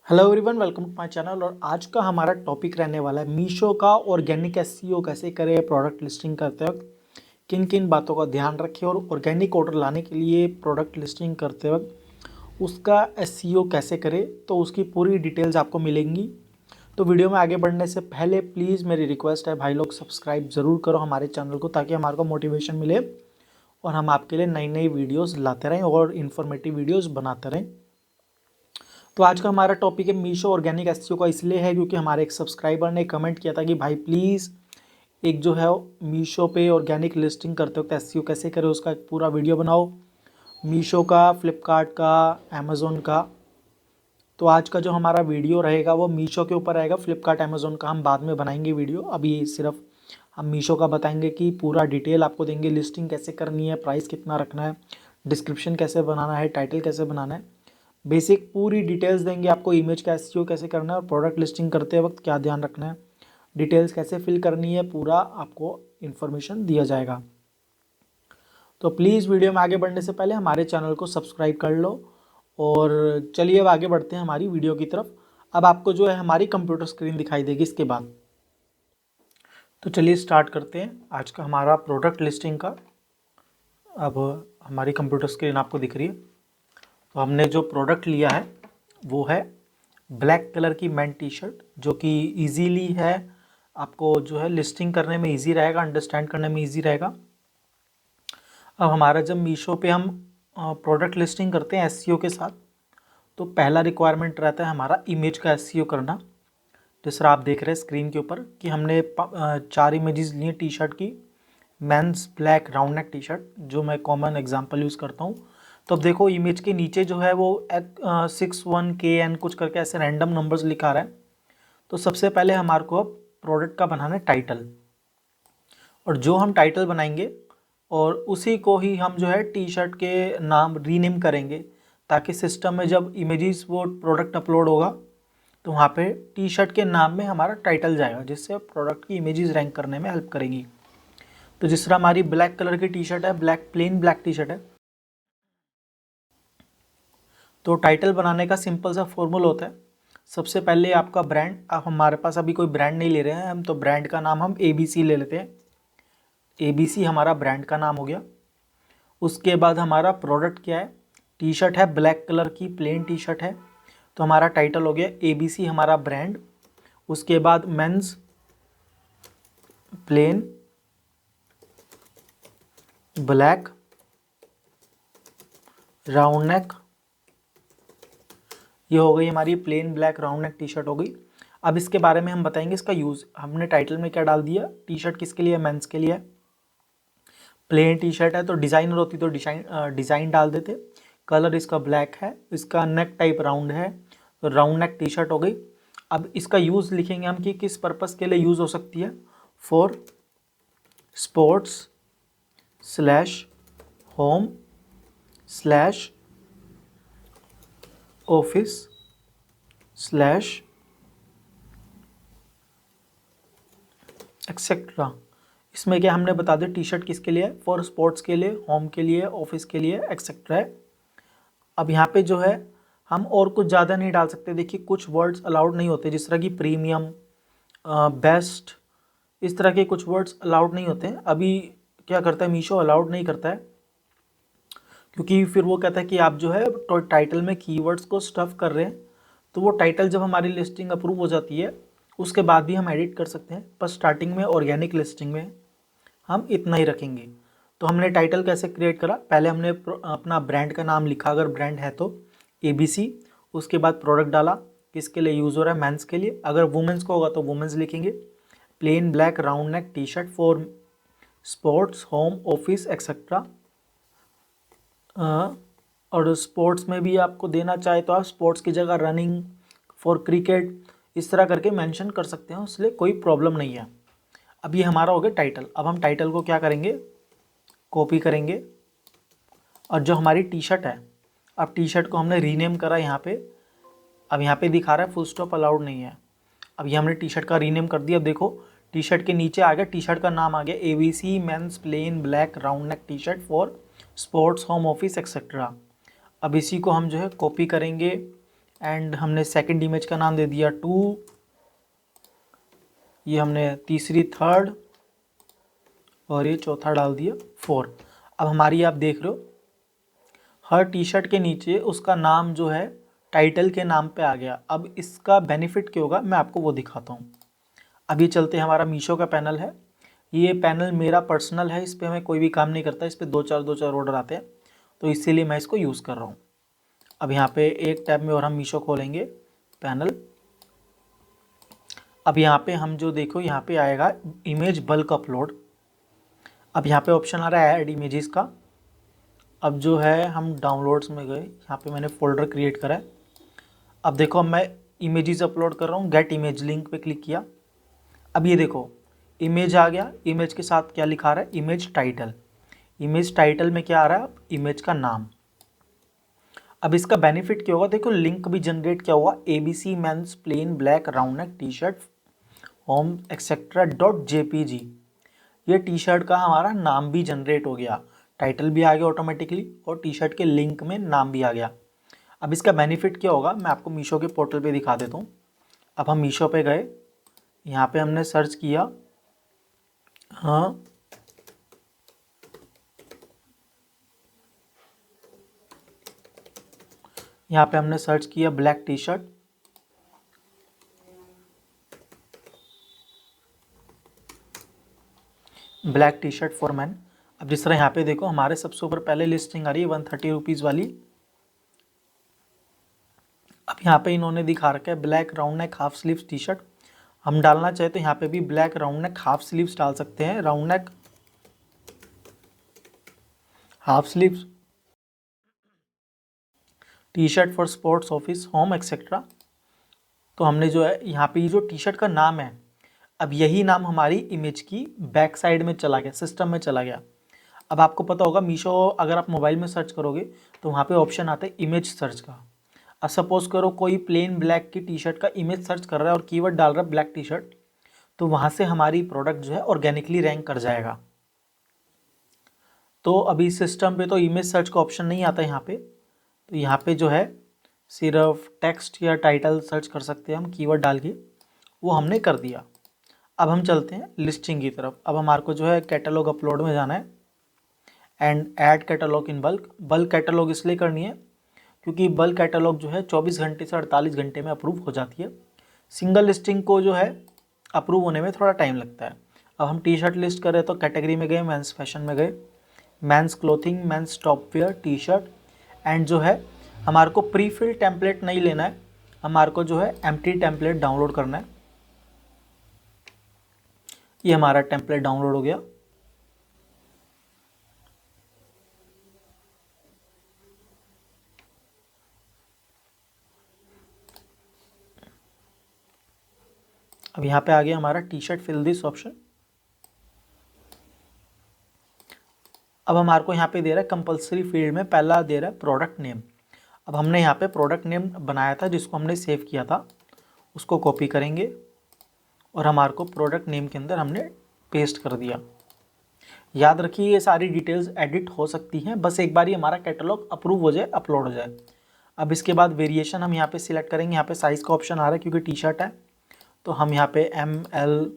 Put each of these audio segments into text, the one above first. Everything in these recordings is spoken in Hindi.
Hello everyone, welcome to my channel. और आज का हमारा टॉपिक रहने वाला है मीशो का ऑर्गेनिक एसईओ कैसे करें। प्रोडक्ट लिस्टिंग करते वक्त किन किन बातों का ध्यान रखें और ऑर्गेनिक ऑर्डर लाने के लिए प्रोडक्ट लिस्टिंग करते वक्त उसका एसईओ कैसे करें, तो उसकी पूरी डिटेल्स आपको मिलेंगी। तो वीडियो में आगे बढ़ने से पहले प्लीज़ मेरी रिक्वेस्ट है भाई लोग, सब्सक्राइब ज़रूर करो हमारे चैनल को, ताकि हमारे को मोटिवेशन मिले और हम आपके लिए नई नई वीडियोज़ लाते रहें और इन्फॉर्मेटिव वीडियोज़ बनाते रहें। तो आज का हमारा टॉपिक है मीशो ऑर्गेनिक एसईओ का। इसलिए है क्योंकि हमारे एक सब्सक्राइबर ने कमेंट किया था कि भाई प्लीज़ एक जो है मीशो पे ऑर्गेनिक लिस्टिंग करते वक्त एसईओ कैसे करें, उसका एक पूरा वीडियो बनाओ, मीशो का, फ्लिपकार्ट का, अमेज़ोन का। तो आज का जो हमारा वीडियो रहेगा वो मीशो के ऊपर रहेगा। फ्लिपकार्ट अमेज़ोन का हम बाद में बनाएंगे वीडियो। अभी सिर्फ हम मीशो का बताएंगे कि पूरा डिटेल आपको देंगे, लिस्टिंग कैसे करनी है, प्राइस कितना रखना है, डिस्क्रिप्शन कैसे बनाना है, टाइटल कैसे बनाना है, बेसिक पूरी डिटेल्स देंगे आपको। इमेज का एसईओ कैसे करना है और प्रोडक्ट लिस्टिंग करते वक्त क्या ध्यान रखना है, डिटेल्स कैसे फिल करनी है, पूरा आपको इन्फॉर्मेशन दिया जाएगा। तो प्लीज़ वीडियो में आगे बढ़ने से पहले हमारे चैनल को सब्सक्राइब कर लो। और चलिए अब आगे बढ़ते हैं हमारी वीडियो की तरफ। अब आपको जो है हमारी कंप्यूटर स्क्रीन दिखाई देगी इसके बाद। तो चलिए स्टार्ट करते हैं आज का हमारा प्रोडक्ट लिस्टिंग का। अब हमारी कंप्यूटर स्क्रीन आपको दिख रही है। तो हमने जो प्रोडक्ट लिया है वो है ब्लैक कलर की मैन टी शर्ट, जो कि इजीली है, आपको जो है लिस्टिंग करने में इजी रहेगा, अंडरस्टैंड करने में इजी रहेगा। अब हमारा जब मीशो पे हम प्रोडक्ट लिस्टिंग करते हैं एसईओ के साथ, तो पहला रिक्वायरमेंट रहता है हमारा इमेज का एसईओ करना। जिस तरह आप देख रहे हैं स्क्रीन के ऊपर कि हमने 4 इमेजेस ली टी शर्ट की। Men's black round neck T shirt, जो मैं कॉमन एग्जांपल यूज़ करता हूँ। तो अब देखो इमेज के नीचे जो है वो 61KN कुछ करके ऐसे रैंडम नंबर्स लिखा रहा है। तो सबसे पहले हमारे को अब प्रोडक्ट का बनाना है टाइटल, और जो हम टाइटल बनाएंगे और उसी को ही हम जो है टी शर्ट के नाम रीनेम करेंगे, ताकि सिस्टम में जब इमेजेस वो प्रोडक्ट अपलोड होगा तो वहाँ पे टी शर्ट के नाम में हमारा टाइटल जाएगा, जिससे प्रोडक्ट की इमेजेस रैंक करने में हेल्प करेंगी। तो जिस तरह हमारी ब्लैक कलर की टी शर्ट है, प्लेन ब्लैक टी शर्ट है, तो टाइटल बनाने का सिंपल सा फॉर्मूला होता है। सबसे पहले आपका ब्रांड, अब हमारे पास अभी कोई ब्रांड नहीं ले रहे हैं हम, तो ब्रांड का नाम हम ABC ले लेते हैं। ABC हमारा ब्रांड का नाम हो गया। उसके बाद हमारा प्रोडक्ट क्या है, टी शर्ट है, ब्लैक कलर की प्लेन टी शर्ट है, तो हमारा टाइटल हो गया ABC हमारा ब्रांड। उसके बाद men's plain black round neck, ये हो गई हमारी plain black round neck T shirt हो गई। अब इसके बारे में हम बताएंगे इसका यूज़। हमने टाइटल में क्या डाल दिया, टी शर्ट किसके लिए, मेंस के लिए। प्लेन टी शर्ट है तो डिज़ाइनर होती तो डिज़ाइन डाल देते। कलर इसका ब्लैक है, इसका नेक टाइप राउंड है, तो राउंड नेक टी शर्ट हो गई। अब इसका यूज़ लिखेंगे हम कि किस पर्पज़ के लिए यूज़ हो सकती है। For sports slash home slash office slash etcetera. इसमें क्या हमने बता दिया, टी शर्ट किसके लिए है, फॉर स्पोर्ट्स के लिए, होम के लिए, ऑफिस के लिए, एक्सेट्रा है। अब यहाँ पे जो है हम और कुछ ज़्यादा नहीं डाल सकते। देखिए कुछ वर्ड्स अलाउड नहीं होते, जिस तरह की प्रीमियम, बेस्ट, इस तरह के कुछ वर्ड्स अलाउड नहीं होते हैं। अभी क्या करता है मीशो, अलाउड नहीं करता है, क्योंकि फिर वो कहता है कि आप जो है तो टाइटल में कीवर्ड्स को स्टफ़ कर रहे हैं। तो वो टाइटल जब हमारी लिस्टिंग अप्रूव हो जाती है उसके बाद भी हम एडिट कर सकते हैं, पर स्टार्टिंग में ऑर्गेनिक लिस्टिंग में हम इतना ही रखेंगे। तो हमने टाइटल कैसे क्रिएट करा, पहले हमने अपना ब्रांड का नाम लिखा, अगर ब्रांड है तो ABC। उसके बाद प्रोडक्ट डाला, किसके लिए यूज़ हो रहा है, मेंस के लिए। अगर वुमेंस को होगा तो वुमेंस लिखेंगे। Plane black round neck T shirt for sports home office etcetera. और स्पोर्ट्स में भी आपको देना चाहे तो आप स्पोर्ट्स की जगह रनिंग, फॉर क्रिकेट, इस तरह करके मेंशन कर सकते हैं, इसलिए कोई प्रॉब्लम नहीं है। अब ये हमारा हो गया टाइटल। अब हम टाइटल को क्या करेंगे, कॉपी करेंगे, और जो हमारी टी शर्ट है, अब टी शर्ट को हमने रीनेम करा यहाँ पे। अब यहाँ पे दिखा रहा है फुल स्टॉप अलाउड नहीं है। अब ये हमने टी शर्ट का रीनेम कर दिया। अब देखो टी शर्ट के नीचे आ गया, टी शर्ट का नाम आ गया ABC men's plain black round neck T shirt for sports home office etcetera. अब इसी को हम जो है कॉपी करेंगे एंड हमने सेकंड इमेज का नाम दे दिया 2, ये हमने तीसरी 3rd, और ये चौथा डाल दिया 4। अब हमारी आप देख रहे हो हर टी शर्ट के नीचे उसका नाम जो है टाइटल के नाम पे आ गया। अब इसका बेनिफिट क्या होगा मैं आपको वो दिखाता हूँ। अभी चलते हैं, हमारा मीशो का पैनल है, ये पैनल मेरा पर्सनल है, इस पर मैं कोई भी काम नहीं करता, इस पर दो चार ऑर्डर आते हैं, तो इसीलिए मैं इसको यूज़ कर रहा हूँ। अब यहाँ पे एक टैब में और हम मीशो खोलेंगे पैनल। अब यहाँ पे हम जो देखो यहाँ पे आएगा इमेज बल्क अपलोड। अब यहाँ पे ऑप्शन आ रहा है ऐड इमेजेस का। अब जो है हम डाउनलोड्स में गए, यहाँ पे मैंने फ़ोल्डर क्रिएट करा है। अब देखो मैं इमेजेस अपलोड कर रहा हूँ, गेट इमेज लिंक पे क्लिक किया। अब ये देखो इमेज आ गया, इमेज के साथ क्या लिखा रहा है, इमेज टाइटल। इमेज टाइटल में क्या आ रहा है, इमेज का नाम। अब इसका बेनिफिट क्या होगा, देखो लिंक भी जनरेट क्या हुआ, ABC men's plain black round neck T shirt home etcetera .jpg। ये टी शर्ट का हमारा नाम भी जनरेट हो गया, टाइटल भी आ गया ऑटोमेटिकली, और टी शर्ट के लिंक में नाम भी आ गया। अब इसका बेनिफिट क्या होगा मैं आपको मीशो के पोर्टल पे दिखा देता हूँ। अब हम मीशो पे गए, यहाँ पे हमने सर्च किया, हाँ यहाँ पे हमने सर्च किया black T shirt. Black T shirt for man. अब जिस तरह यहाँ पे देखो हमारे सबसे ऊपर पहले लिस्टिंग आ रही है 130 रुपीज़ वाली। अब यहाँ पे इन्होंने दिखा रखा है black round neck half sleeves T shirt. हम डालना चाहे तो यहाँ पे भी black round neck half sleeves डाल सकते हैं, round neck half sleeves T shirt for sports office home etcetera. तो हमने जो है यहाँ पे जो टी शर्ट का नाम है, अब यही नाम हमारी इमेज की बैक साइड में चला गया, सिस्टम में चला गया। अब आपको पता होगा मीशो अगर आप मोबाइल में सर्च करोगे तो वहाँ पे ऑप्शन आता है इमेज सर्च का। अब सपोज़ करो कोई प्लेन ब्लैक की टी शर्ट का इमेज सर्च कर रहा है और कीवर्ड डाल रहा है ब्लैक टी शर्ट, तो वहाँ से हमारी प्रोडक्ट जो है ऑर्गेनिकली रैंक कर जाएगा। तो अभी सिस्टम पे तो इमेज सर्च का ऑप्शन नहीं आता यहाँ पे, तो यहाँ पे जो है सिर्फ टेक्स्ट या टाइटल सर्च कर सकते हैं हम कीवर्ड डाल के, वो हमने कर दिया। अब हम चलते हैं लिस्टिंग की तरफ। अब हमारे को जो है कैटलॉग अपलोड में जाना है and add catalogue in bulk. Bulk catalogue इसलिए करनी है क्योंकि बल्क कैटलॉग जो है 24 घंटे से 48 घंटे में अप्रूव हो जाती है। सिंगल लिस्टिंग को जो है अप्रूव होने में थोड़ा टाइम लगता है। अब हम टी शर्ट लिस्ट करें तो कैटेगरी में गए, मेंस फैशन में गए, men's clothing, men's top wear, T shirt, and जो है हमारे को प्री फिल टेम्पलेट नहीं लेना है, हमारे को जो है एम्प्टी टेम्पलेट डाउनलोड करना है। ये हमारा टेम्पलेट डाउनलोड हो गया। अब यहाँ पे आ गया हमारा T shirt fill this option. अब हमारे को यहाँ पे दे रहा है कंपलसरी फील्ड में पहला दे रहा है प्रोडक्ट नेम। अब हमने यहाँ पे प्रोडक्ट नेम बनाया था जिसको हमने सेव किया था, उसको कॉपी करेंगे और हमारे को प्रोडक्ट नेम के अंदर हमने पेस्ट कर दिया। याद रखिए ये सारी डिटेल्स एडिट हो सकती हैं, बस एक बार ही हमारा कैटलॉग अप्रूव हो जाए, अपलोड हो जाए। अब इसके बाद वेरिएशन हम यहाँ पे सिलेक्ट करेंगे। यहाँ पे साइज़ का ऑप्शन आ रहा है क्योंकि टी शर्ट है, तो हम यहाँ पे ML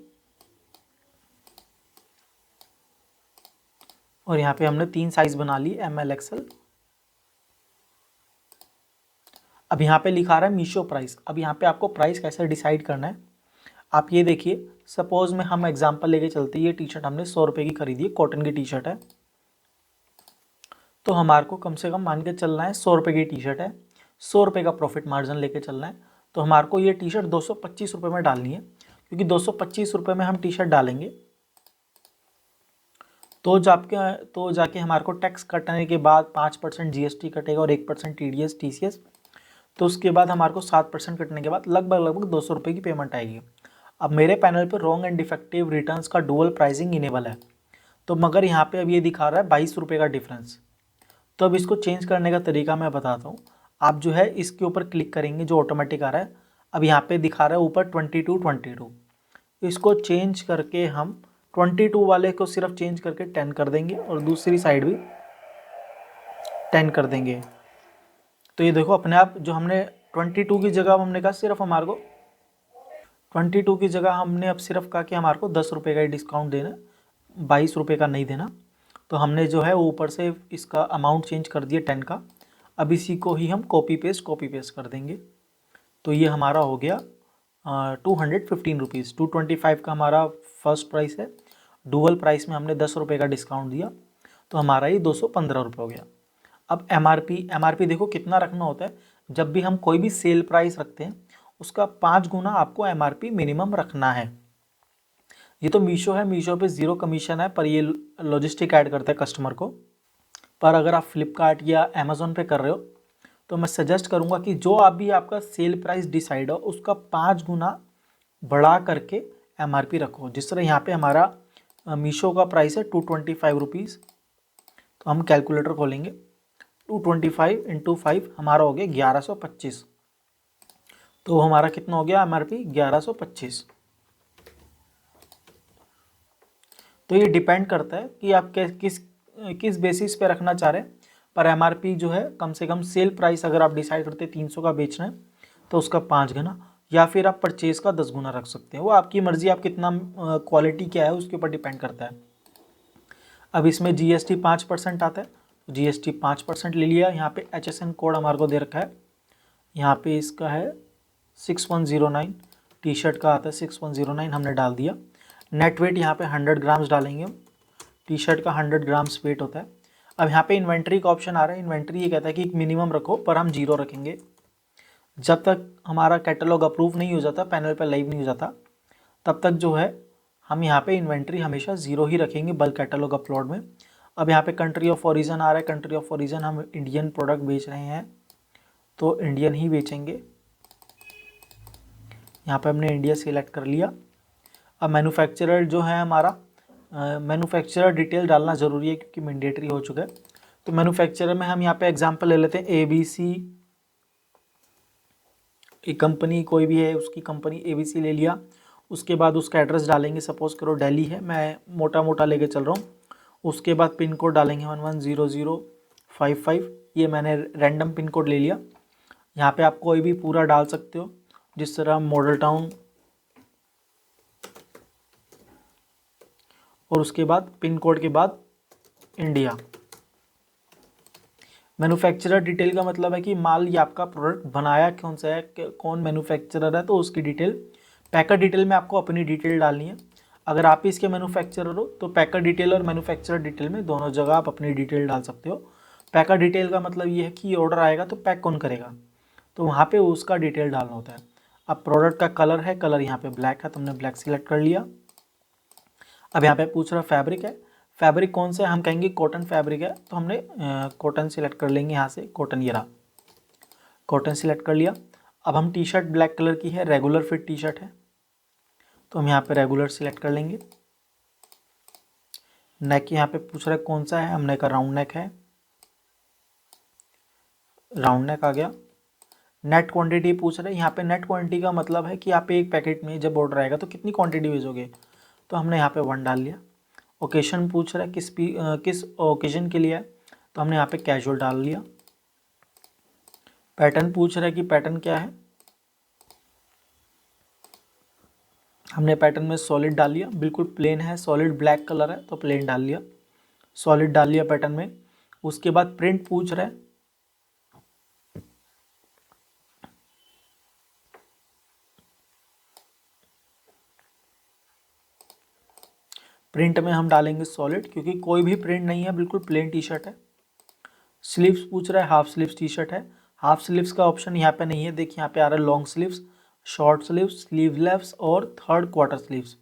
और यहाँ पे हमने 3 साइज़ बना ली, ML XL। अब यहाँ पे लिखा रहा है मीशो प्राइस। अब यहाँ पे आपको प्राइस कैसे डिसाइड करना है, आप ये देखिए। सपोज़ में हम एग्जांपल लेके चलते हैं, ये टी शर्ट हमने 100 रुपये की खरीदी है, कॉटन की टी शर्ट है, तो हमारे को कम से कम मान के चलना है 100 रुपये की टी शर्ट है, 100 रुपये का प्रॉफिट मार्जिन लेके चलना है। तो हमारे को ये टी शर्ट 225 रुपये में डालनी है, क्योंकि 225 रुपये में हम टी शर्ट डालेंगे तो जाके हमारे को टैक्स कटने के बाद 5% GST कटेगा और 1% TDS TCS, तो उसके बाद हमारे को 7% कटने के बाद लगभग 200 रुपये की पेमेंट आएगी। अब मेरे पैनल पर रॉन्ग एंड डिफेक्टिव रिटर्न्स का डुअल प्राइसिंग इनेबल है, तो मगर यहाँ पे अब ये दिखा रहा है 22 रुपये का डिफरेंस। तो अब इसको चेंज करने का तरीका मैं बताता हूँ। आप जो है इसके ऊपर क्लिक करेंगे, जो ऑटोमेटिक आ रहा है, अब यहाँ पे दिखा रहा है ऊपर 22, इसको चेंज करके हम 22 वाले को सिर्फ चेंज करके 10 कर देंगे और दूसरी साइड भी 10 कर देंगे। तो ये देखो अपने आप जो हमने 22 की जगह अब हमने कहा सिर्फ हमारे को 22 की जगह हमने अब सिर्फ कहा कि हमारे को 10 रुपये का ही डिस्काउंट देना, 22 रुपये का नहीं देना। तो हमने जो है ऊपर से इसका अमाउंट चेंज कर दिया 10 का। अब इसी को ही हम कॉपी पेस्ट कर देंगे। तो ये हमारा हो गया 215 रुपीज़। 225 का हमारा फर्स्ट प्राइस है, डुअल प्राइस में हमने 10 रुपये का डिस्काउंट दिया, तो हमारा ये 215 रुपये हो गया। अब एमआरपी देखो कितना रखना होता है। जब भी हम कोई भी सेल प्राइस रखते हैं उसका 5 गुना आपको एमआरपी मिनिमम रखना है। ये तो मीशो है, मीशो पे 0 कमीशन है, पर ये लॉजिस्टिक ऐड करता है कस्टमर को। पर अगर आप फ्लिपकार्ट या अमेज़ोन पे कर रहे हो तो मैं सजेस्ट करूँगा कि जो अभी आपका सेल प्राइस डिसाइड हो उसका 5 गुना बढ़ा करके एमआरपी रखो। जिस तरह यहाँ पे हमारा मीशो का प्राइस है 225 रुपीज़। तो हम कैलकुलेटर खोलेंगे, 225 इंटू 5 हमारा हो गया 1125। तो हमारा कितना हो गया एमआरपी 1125। तो ये डिपेंड करता है कि आप किस बेसिस पे रखना चाह रहे हैं। पर एमआरपी जो है कम से कम सेल प्राइस अगर आप डिसाइड करते हैं 300 का बेचना है तो उसका 5 गुना, या फिर आप परचेज़ का 10 गुना रख सकते हैं। वो आपकी मर्ज़ी, आप कितना क्वालिटी क्या है उसके ऊपर डिपेंड करता है। अब इसमें जीएसटी 5% आता है, जीएसटी 5% ले लिया। यहाँ पे HSN कोड हमारे को दे रखा है, यहाँ पे इसका है 6109, टी शर्ट का आता है 6109, हमने डाल दिया। नेट वेट यहाँ पे 100 ग्राम्स डालेंगे हम, टी शर्ट का 100 ग्राम्स वेट होता है। अब यहाँ पे इन्वेंट्री का ऑप्शन आ रहा है। इन्वेंट्री ये कहता है कि एक मिनिमम रखो, पर हम 0 रखेंगे। जब तक हमारा कैटलॉग अप्रूव नहीं हो जाता, पैनल पर लाइव नहीं हो जाता, तब तक जो है हम यहाँ पे इन्वेंट्री हमेशा 0 ही रखेंगे बल्क कैटलॉग अपलोड में। अब यहाँ पे कंट्री ऑफ ओरिजिन आ रहा है, कंट्री ऑफ ओरिजिन हम इंडियन प्रोडक्ट बेच रहे हैं तो इंडियन ही बेचेंगे। यहाँ पे हमने इंडिया सिलेक्ट कर लिया। अब मैन्युफैक्चरर जो है हमारा, मैन्युफैक्चरर डिटेल डालना ज़रूरी है क्योंकि मैंडेटरी हो चुका है। तो मैन्युफैक्चरर में हम यहाँ पे एग्जांपल ले लेते हैं ABC, एक कंपनी कोई भी है उसकी कंपनी ABC ले लिया। उसके बाद उसका एड्रेस डालेंगे, सपोज करो दिल्ली है, मैं मोटा मोटा लेके चल रहा हूँ। उसके बाद पिन कोड डालेंगे 110055, ये मैंने रैंडम पिन कोड ले लिया। यहाँ पे आप कोई भी पूरा डाल सकते हो, जिस तरह मॉडल टाउन, और उसके बाद पिन कोड के बाद इंडिया। मैन्युफैक्चरर डिटेल का मतलब है कि माल ये आपका प्रोडक्ट बनाया कौन सा है, कौन मैन्युफैक्चरर है, तो उसकी डिटेल। पैकर डिटेल में आपको अपनी डिटेल डालनी है। अगर आप ही इसके मैन्युफैक्चरर हो तो पैकर डिटेल और मैन्युफैक्चरर डिटेल में दोनों जगह आप अपनी डिटेल डाल सकते हो। पैकर डिटेल का मतलब ये है कि ऑर्डर आएगा तो पैक कौन करेगा, तो वहाँ पे उसका डिटेल डालना होता है। अब प्रोडक्ट का कलर है, कलर यहाँ पे ब्लैक है तो हमने ब्लैक सिलेक्ट कर लिया। अब यहाँ पे पूछ रहा फैब्रिक है, फैब्रिक कौन सा है, हम कहेंगे कॉटन फैब्रिक है तो हमने कॉटन सिलेक्ट कर लेंगे। यहाँ से कॉटन, ये रहा कॉटन सिलेक्ट कर लिया। अब हम टी शर्ट ब्लैक कलर की है, रेगुलर फिट टी शर्ट है तो हम यहाँ पे रेगुलर सिलेक्ट कर लेंगे। नेक यहाँ पे पूछ रहा है कौन सा है, हमने कहा राउंड नेक है, राउंड नेक आ गया। नेट क्वांटिटी पूछ रहे हैं, यहाँ पे नेट क्वांटिटी का मतलब है कि आप एक पैकेट में जब ऑर्डर आएगा तो कितनी क्वांटिटी भेजोगे, तो हमने यहाँ पे 1 डाल लिया। ओकेशन पूछ रहा है किस ओकेजन के लिए है, तो हमने यहाँ पे कैजुअल डाल लिया। पैटर्न पूछ रहा है कि पैटर्न क्या है, हमने पैटर्न में सॉलिड डाल लिया, बिल्कुल प्लेन है, सॉलिड ब्लैक कलर है तो प्लेन डाल लिया, सॉलिड डाल लिया पैटर्न में। उसके बाद प्रिंट पूछ रहा है, प्रिंट में हम डालेंगे सॉलिड क्योंकि कोई भी प्रिंट नहीं है, बिल्कुल प्लेन टी शर्ट है। स्लीव्स पूछ रहा है, हाफ स्लीव्स टी शर्ट है, हाफ स्लीव्स का ऑप्शन यहाँ पे नहीं है। देखिए यहाँ पे आ रहा है long sleeves, short sleeves, sleeveless और थर्ड क्वार्टर स्लीव्स।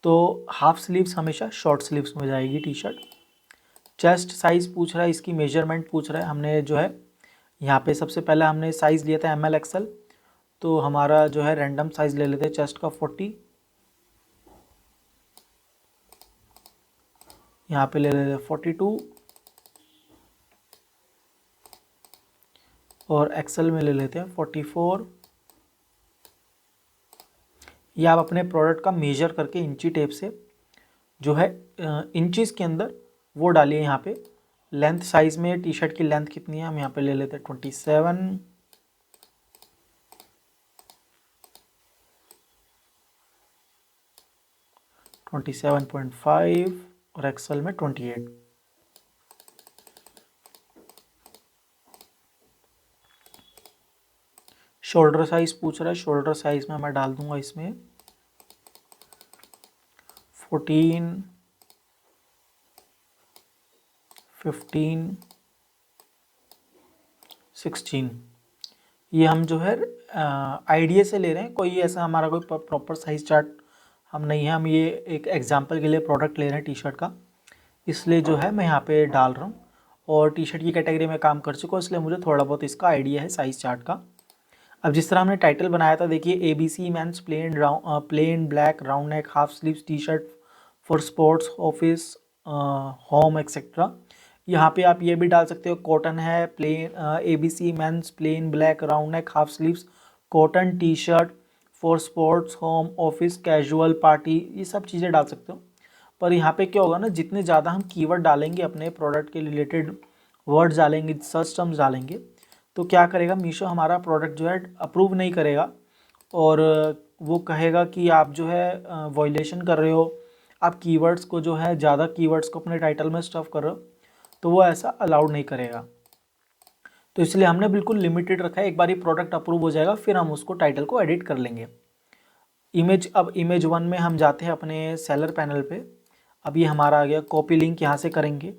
तो हाफ स्लीव्स हमेशा शॉर्ट स्लीव्स में जाएगी टी शर्ट। चेस्ट साइज़ पूछ रहा है, इसकी मेजरमेंट पूछ रहा है। हमने जो है यहाँ पे सबसे पहले हमने साइज़ लिया था ML XL, तो हमारा जो है रैंडम साइज़ ले लेते हैं चेस्ट का 40, यहाँ पे ले लेते हैं 42 और एक्सेल में ले लेते हैं 44। या आप अपने प्रोडक्ट का मेजर करके इंची टेप से जो है इंचज़ के अंदर वो डालिए। यहाँ पे लेंथ साइज़ में टी शर्ट की लेंथ कितनी है, हम यहाँ पे ले लेते हैं 27, 27.5 और एक्सेल में 28। शोल्डर साइज पूछ रहा है, शोल्डर साइज में मैं डाल दूंगा इसमें 14, 15, 16। ये हम जो है आइडिया से ले रहे हैं, कोई ऐसा हमारा कोई प्रॉपर साइज चार्ट हम नहीं है, हम ये एक एग्जांपल के लिए प्रोडक्ट ले रहे हैं टी शर्ट का, इसलिए जो है मैं यहाँ पे डाल रहा हूँ। और टी शर्ट की कैटेगरी में काम कर चुका हूँ, इसलिए मुझे थोड़ा बहुत इसका आइडिया है साइज चार्ट का। अब जिस तरह हमने टाइटल बनाया था, देखिए ABC men's plain black round neck half sleeves T shirt for sports office home etcetera. यहाँ पे आप ये भी डाल सकते हो, कॉटन है plain ABC men's plain black round neck half sleeves cotton T shirt for sports home office casual party, ये सब चीज़ें डाल सकते हो। पर यहाँ पे क्या होगा ना, जितने ज़्यादा हम कीवर्ड डालेंगे, अपने प्रोडक्ट के रिलेटेड वर्ड्स डालेंगे, सर्च टर्म्स डालेंगे, तो क्या करेगा मीशो, हमारा प्रोडक्ट जो है अप्रूव नहीं करेगा और वो कहेगा कि आप जो है वॉयलेशन कर रहे हो, आप कीवर्ड्स को जो है ज़्यादा कीवर्ड्स को अपने टाइटल में स्टफ कर रहे हो, तो वो ऐसा अलाउड नहीं करेगा। तो इसलिए हमने बिल्कुल लिमिटेड रखा है, एक बार ही प्रोडक्ट अप्रूव हो जाएगा फिर हम उसको टाइटल को एडिट कर लेंगे। अब इमेज 1 में हम जाते हैं अपने सेलर पैनल पे। अब ये हमारा आ गया, कॉपी लिंक यहाँ से करेंगे,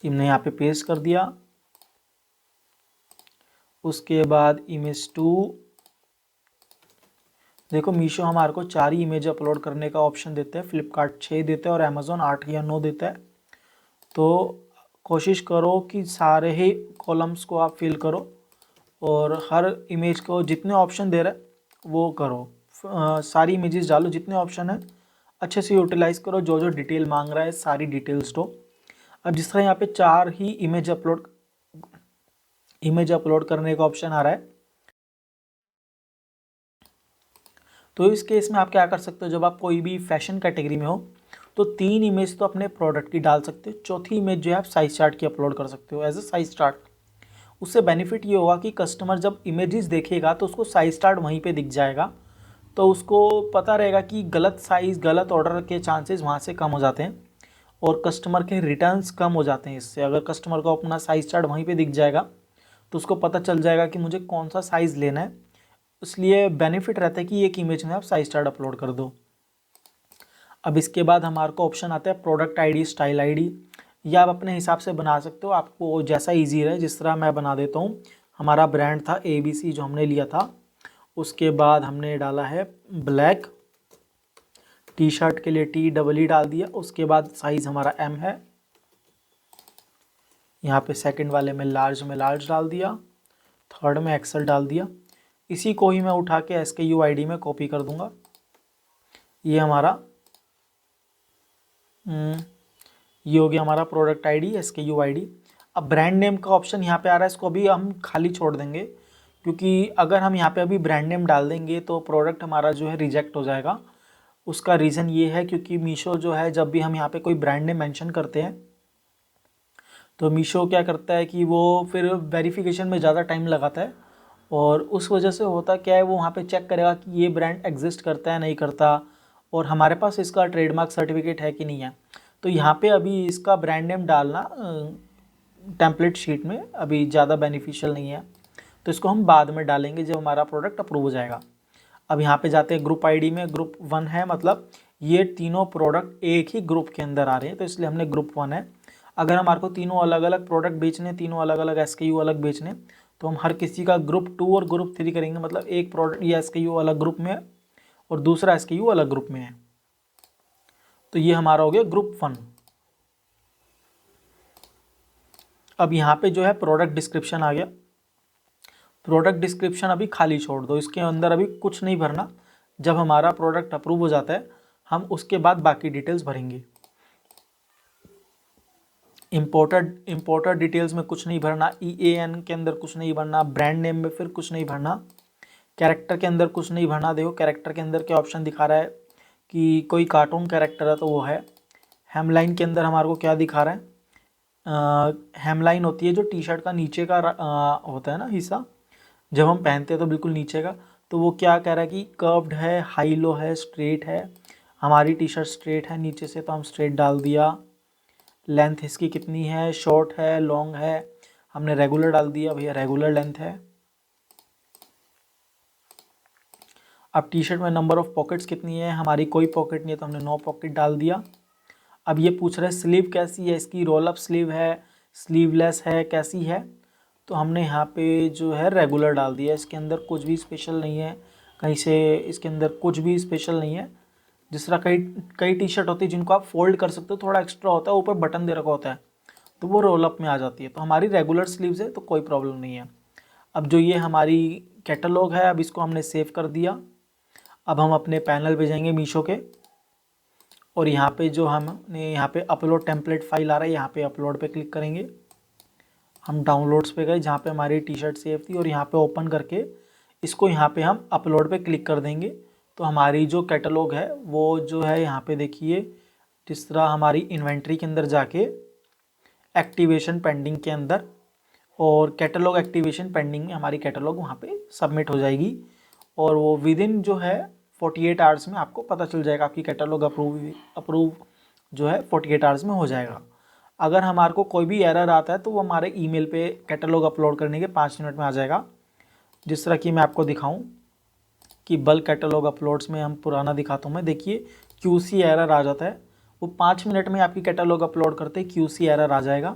हमने यहाँ पे पेस्ट कर दिया। उसके बाद इमेज 2, देखो मीशो हमारे को 4 ही इमेज अपलोड करने का ऑप्शन देता है, फ्लिपकार्ट 6 देता है और अमेज़ॉन 8 या 9 देता है। तो कोशिश करो कि सारे ही कॉलम्स को आप फिल करो और हर इमेज को जितने ऑप्शन दे रहा है वो करो, सारी इमेजेस डालो, जितने ऑप्शन है अच्छे से यूटिलाइज़ करो, जो जो डिटेल मांग रहा है सारी डिटेल्स दो। अब जिस तरह यहाँ पे 4 ही इमेज अपलोड करने का ऑप्शन आ रहा है, तो इस केस में आप क्या कर सकते हो, जब आप कोई भी फैशन कैटेगरी में हो तो 3 इमेज तो अपने प्रोडक्ट की डाल सकते हो, चौथी इमेज जो है आप साइज चार्ट की अपलोड कर सकते हो एज ए साइज चार्ट। उससे बेनिफिट ये होगा कि कस्टमर जब इमेजेस देखेगा तो उसको साइज चार्ट वहीं पे दिख जाएगा, तो उसको पता रहेगा कि गलत साइज़ गलत ऑर्डर के चांसेस वहाँ से कम हो जाते हैं और कस्टमर के रिटर्न्स कम हो जाते हैं। इससे अगर कस्टमर को अपना साइज चार्ट वहीं पे दिख जाएगा तो उसको पता चल जाएगा कि मुझे कौन सा साइज़ लेना है, इसलिए बेनिफिट रहता है कि एक इमेज में आप साइज चार्ट अपलोड कर दो। अब इसके बाद हमारे को ऑप्शन आता है प्रोडक्ट आईडी स्टाइल आईडी, या आप अपने हिसाब से बना सकते हो, आपको जैसा इजी रहे। जिस तरह मैं बना देता हूँ, हमारा ब्रांड था ABC जो हमने लिया था, उसके बाद हमने डाला है ब्लैक, टी शर्ट के लिए TEE डाल दिया, उसके बाद साइज़ हमारा M है, यहाँ पे सेकंड वाले में लार्ज डाल दिया, थर्ड में एक्सेल डाल दिया। इसी को ही मैं उठा के SKU ID में कॉपी कर दूंगा। ये हमारा ये हो गया हमारा प्रोडक्ट आईडी SKU ID। अब ब्रांड नेम का ऑप्शन यहाँ पे आ रहा है, इसको अभी हम खाली छोड़ देंगे, क्योंकि अगर हम यहाँ पे अभी ब्रांड नेम डाल देंगे तो प्रोडक्ट हमारा जो है रिजेक्ट हो जाएगा। उसका रीज़न ये है क्योंकि मीशो जो है, जब भी हम यहाँ पे कोई ब्रांड नेम मेंशन करते हैं तो मीशो क्या करता है कि वो फिर वेरिफिकेशन में ज़्यादा टाइम लगाता है, और उस वजह से होता क्या है, वो वहाँ पे चेक करेगा कि ये ब्रांड एग्जिस्ट करता है नहीं करता और हमारे पास इसका ट्रेडमार्क सर्टिफिकेट है कि नहीं है। तो यहाँ पे अभी इसका ब्रांड नेम डालना टेम्पलेट शीट में अभी ज़्यादा बेनिफिशियल नहीं है, तो इसको हम बाद में डालेंगे जब हमारा प्रोडक्ट अप्रूव हो जाएगा। अब यहाँ पे जाते हैं ग्रुप आईडी में, ग्रुप 1 है, मतलब ये तीनों प्रोडक्ट एक ही ग्रुप के अंदर आ रहे हैं, तो इसलिए हमने ग्रुप 1 है। अगर हमारे को तीनों अलग अलग प्रोडक्ट बेचने, तीनों अलग अलग SKU अलग बेचने, तो हम हर किसी का ग्रुप 2 और ग्रुप 3 करेंगे, मतलब एक प्रोडक्ट या SKU अलग ग्रुप में है और दूसरा SKU अलग ग्रुप में है। तो ये हमारा हो गया ग्रुप 1। अब यहाँ पे जो है प्रोडक्ट डिस्क्रिप्शन आ गया। प्रोडक्ट डिस्क्रिप्शन अभी खाली छोड़ दो, इसके अंदर अभी कुछ नहीं भरना। जब हमारा प्रोडक्ट अप्रूव हो जाता है हम उसके बाद बाकी डिटेल्स भरेंगे। इम्पोर्टेड डिटेल्स में कुछ नहीं भरना, EAN के अंदर कुछ नहीं भरना, ब्रांड नेम में फिर कुछ नहीं भरना, कैरेक्टर के अंदर कुछ नहीं भरना। देखो कैरेक्टर के अंदर क्या ऑप्शन दिखा रहा है कि कोई कार्टून कैरेक्टर है तो वो है। हेमलाइन के अंदर हमारे को क्या दिखा रहा है, हेमलाइन होती है जो टी शर्ट का नीचे का होता है ना हिस्सा, जब हम पहनते हैं तो बिल्कुल नीचे का, तो वो क्या कह रहा है कि कर्व्ड है, हाई लो है, स्ट्रेट है। हमारी टी शर्ट स्ट्रेट है नीचे से, तो हम स्ट्रेट डाल दिया। लेंथ इसकी कितनी है, शॉर्ट है, लॉन्ग है, हमने रेगुलर डाल दिया, भैया रेगुलर लेंथ है। अब टी शर्ट में नंबर ऑफ पॉकेट्स कितनी है, हमारी कोई पॉकेट नहीं है तो हमने 9 पॉकेट डाल दिया। अब ये पूछ रहे स्लीव कैसी है, इसकी रोल अप स्लीव है, स्लीवलेस है, कैसी है। तो हमने यहाँ पे जो है रेगुलर डाल दिया। इसके अंदर कुछ भी स्पेशल नहीं है, कहीं से इसके अंदर कुछ भी स्पेशल नहीं है। जिस तरह कई कई टी शर्ट होती है जिनको आप फोल्ड कर सकते हो, थोड़ा एक्स्ट्रा होता है, ऊपर बटन दे रखा होता है, तो वो रोल अप में आ जाती है। तो हमारी रेगुलर स्लीव्स है तो कोई प्रॉब्लम नहीं है। अब जो ये हमारी कैटलॉग है, अब इसको हमने सेव कर दिया। अब हम अपने पैनल पे जाएंगे मीशो के, और यहाँ पे जो हमने यहाँ पे अपलोड टेम्पलेट फाइल आ रहा है, यहाँ पे अपलोड पे क्लिक करेंगे। हम डाउनलोड्स पे गए जहाँ पे हमारी टी शर्ट सेव थी, और यहाँ पे ओपन करके इसको यहाँ पे हम अपलोड पे क्लिक कर देंगे। तो हमारी जो कैटलॉग है वो जो है यहाँ पे देखिए, जिस तरह हमारी इन्वेंट्री के अंदर जाके एक्टिवेशन पेंडिंग के अंदर, और कैटलॉग एक्टिवेशन पेंडिंग में हमारी कैटलॉग वहाँ पे सबमिट हो जाएगी। और वो विद इन जो है 48 आवर्स में आपको पता चल जाएगा, आपकी कैटलॉग अप्रूव जो है 48 आवर्स में हो जाएगा। अगर हमारे को कोई भी एरर आता है तो वो हमारे ईमेल पे कैटलॉग अपलोड करने के 5 मिनट में आ जाएगा। जिस तरह कि मैं आपको दिखाऊं कि बल्क कैटलॉग अपलोड्स में हम पुराना दिखाता हूँ मैं, देखिए QC एरर आ जाता है, वो 5 मिनट में आपकी कैटलॉग अपलोड करते ही QC एरर आ जाएगा,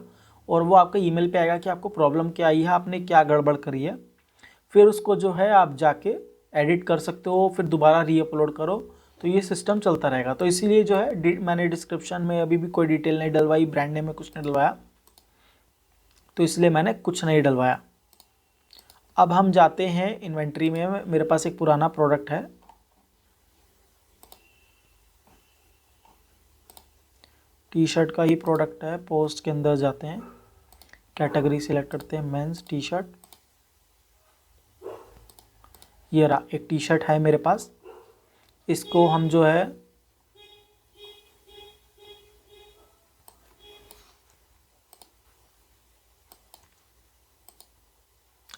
और वो आपके ईमेल पे आएगा कि आपको प्रॉब्लम क्या आई है, आपने क्या गड़बड़ करी है। फिर उसको जो है आप जाके एडिट कर सकते हो, फिर दोबारा री अपलोड करो, तो ये सिस्टम चलता रहेगा। तो इसीलिए जो है मैंने डिस्क्रिप्शन में अभी भी कोई डिटेल नहीं डलवाई, ब्रांड नेम में कुछ नहीं डलवाया, तो इसलिए मैंने कुछ नहीं डलवाया। अब हम जाते हैं इन्वेंट्री में। मेरे पास एक पुराना प्रोडक्ट है, टी शर्ट का ही प्रोडक्ट है। पोस्ट के अंदर जाते हैं, कैटेगरी सिलेक्ट करते हैं मेंस टी शर्ट। ये रहा, एक टी शर्ट है मेरे पास। इसको हम जो है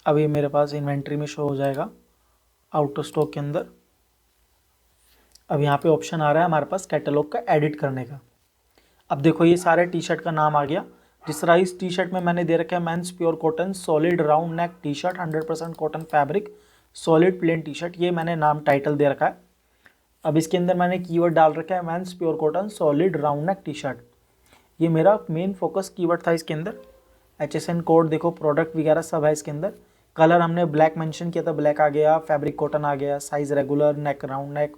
अभी मेरे पास इन्वेंट्री में शो हो जाएगा आउट ऑफ स्टॉक के अंदर। अब यहाँ पे ऑप्शन आ रहा है हमारे पास कैटलॉग का एडिट करने का। अब देखो ये सारे टी शर्ट का नाम आ गया। जिस तरह इस टी शर्ट में मैंने दे रखा है men's pure cotton solid round neck T shirt 100% cotton fabric solid plain T shirt, ये मैंने नाम टाइटल दे रखा है। अब इसके अंदर मैंने कीवर्ड डाल रखा है men's pure cotton solid round neck T shirt, ये मेरा मेन फोकस कीवर्ड था इसके अंदर। HSN कोड देखो, प्रोडक्ट वगैरह सब है इसके अंदर। कलर हमने ब्लैक मेंशन किया था, ब्लैक आ गया। फैब्रिक कॉटन आ गया। Size regular, neck round neck,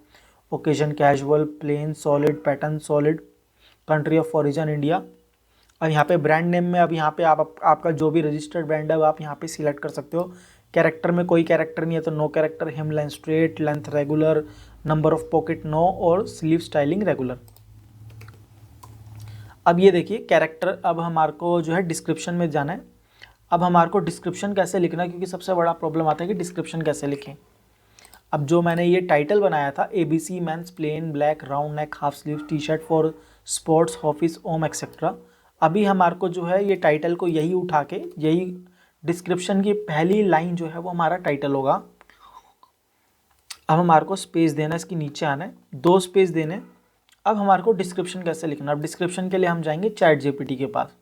occasion casual, plain, solid, pattern solid, country of origin India. और यहाँ पे ब्रांड नेम में अब यहाँ पे आपका जो भी रजिस्टर्ड ब्रांड है वो आप यहाँ पे सिलेक्ट कर सकते हो। कैरेक्टर में कोई कैरेक्टर नहीं है तो no character, hem line straight, length regular, number of pocket no, और स्लीव स्टाइलिंग रेगुलर। अब ये देखिए कैरेक्टर, अब हमारे को जो है डिस्क्रिप्शन में जाना है। अब हमारे को डिस्क्रिप्शन कैसे लिखना है, क्योंकि सबसे बड़ा प्रॉब्लम आता है कि डिस्क्रिप्शन कैसे लिखें। अब जो मैंने ये टाइटल बनाया था ABC men's plain black round neck half sleeve T shirt for sports office home etcetera, अभी हमारे को जो है ये टाइटल को यही उठा के, यही डिस्क्रिप्शन की पहली लाइन जो है वो हमारा टाइटल होगा। अब हमारे को स्पेस देना है, इसके नीचे आना है, 2 स्पेस देने। अब हमारे को डिस्क्रिप्शन कैसे लिखना है, अब डिस्क्रिप्शन के लिए हम जाएंगे चैट GPT के पास।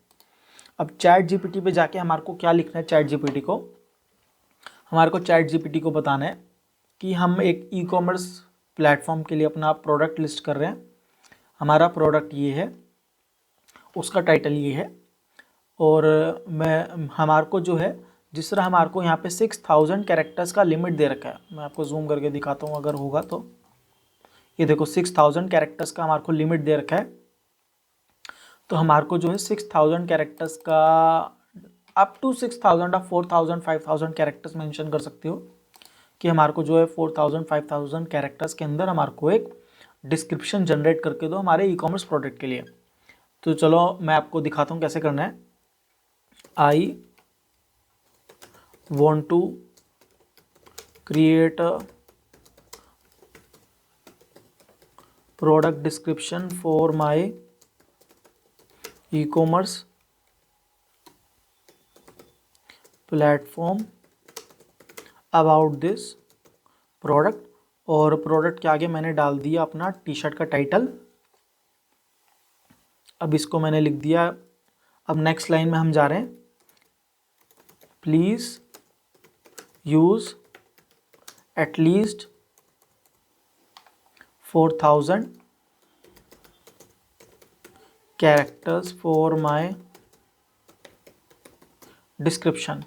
अब चैट GPT पे जाके हमारे को क्या लिखना है, चैट GPT को, हमारे को चैट GPT को बताना है कि हम एक ई-कॉमर्स प्लेटफॉर्म के लिए अपना प्रोडक्ट लिस्ट कर रहे हैं। हमारा प्रोडक्ट ये है, उसका टाइटल ये है, और हमारे को जो है, जिस तरह हमारे को यहाँ पे 6000 कैरेक्टर्स का लिमिट दे रखा है, मैं आपको जूम करके दिखाता हूँ अगर होगा तो। ये देखो 6000 कैरेक्टर्स का हमारे को लिमिट दे रखा है। तो हमारे को जो है 6000 कैरेक्टर्स का अप टू 6000 आप 4000 5000 कैरेक्टर्स मेंशन कर सकते हो, कि हमारे को जो है 4000 5000 कैरेक्टर्स के अंदर हमारे को एक डिस्क्रिप्शन जनरेट करके दो हमारे ई-कॉमर्स प्रोडक्ट के लिए। तो चलो मैं आपको दिखाता हूँ कैसे करना है। I want to create a product description for my ecommerce platform about this product, और प्रोडक्ट के आगे मैंने डाल दिया अपना टी शर्ट का टाइटल। अब इसको मैंने लिख दिया। अब नेक्स्ट लाइन में हम जा रहे हैं, please use at least 4000 characters for my description.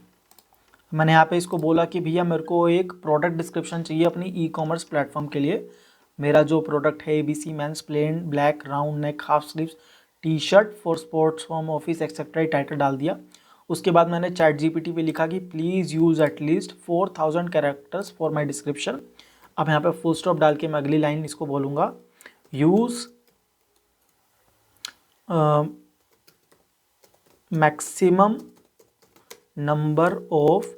मैंने यहाँ पे इसको बोला कि भैया मेरे को एक प्रोडक्ट डिस्क्रिप्शन चाहिए अपनी ई कॉमर्स प्लेटफॉर्म के लिए। मेरा जो प्रोडक्ट है ABC men's plain black round neck half sleeves T shirt for sports home office etcetera, title डाल दिया। उसके बाद मैंने चैट GPT पे लिखा कि please use at least 4000 characters for my description. अब यहाँ पे फुल स्टॉप डाल के मैं अगली लाइन इसको बोलूँगा, use maximum number of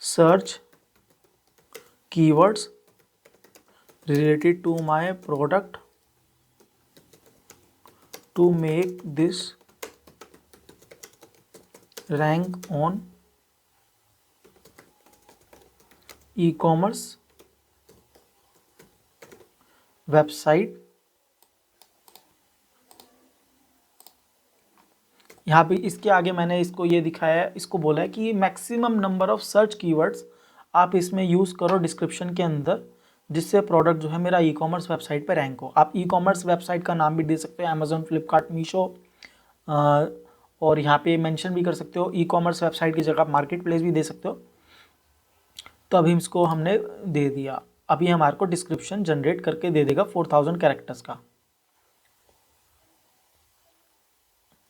search keywords related to my product to make this rank on e-commerce website। यहाँ पे इसके आगे मैंने इसको ये दिखाया है, इसको बोला है कि maximum number of search keywords आप इसमें यूज़ करो डिस्क्रिप्शन के अंदर, जिससे प्रोडक्ट जो है मेरा ई कॉमर्स वेबसाइट पे रैंक हो। आप ई कॉमर्स वेबसाइट का नाम भी दे सकते हो, अमेजोन, फ्लिपकार्ट, मीशो, और यहाँ पे मेंशन भी कर सकते हो ई कॉमर्स वेबसाइट की जगह मार्केट प्लेस भी दे सकते हो। तो अभी इसको हमने दे दिया। अभी हमारे को डिस्क्रिप्शन जनरेट करके दे देगा 4000 कैरेक्टर्स का।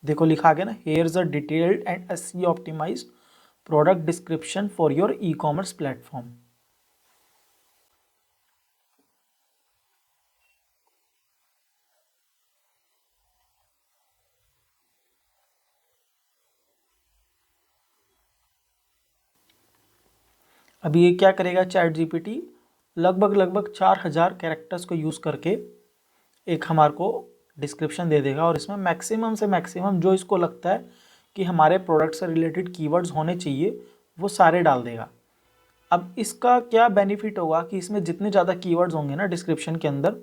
देखो लिखा गया ना, here is a detailed and SEO optimized product description for your ecommerce platform. अभी ये क्या करेगा चैट GPT, लगभग 4000 कैरेक्टर्स को यूज़ करके एक हमारे को डिस्क्रिप्शन दे देगा, और इसमें मैक्सिमम से मैक्सिमम जो इसको लगता है कि हमारे प्रोडक्ट से रिलेटेड कीवर्ड्स होने चाहिए वो सारे डाल देगा। अब इसका क्या बेनिफिट होगा कि इसमें जितने ज़्यादा कीवर्ड्स होंगे ना डिस्क्रिप्शन के अंदर,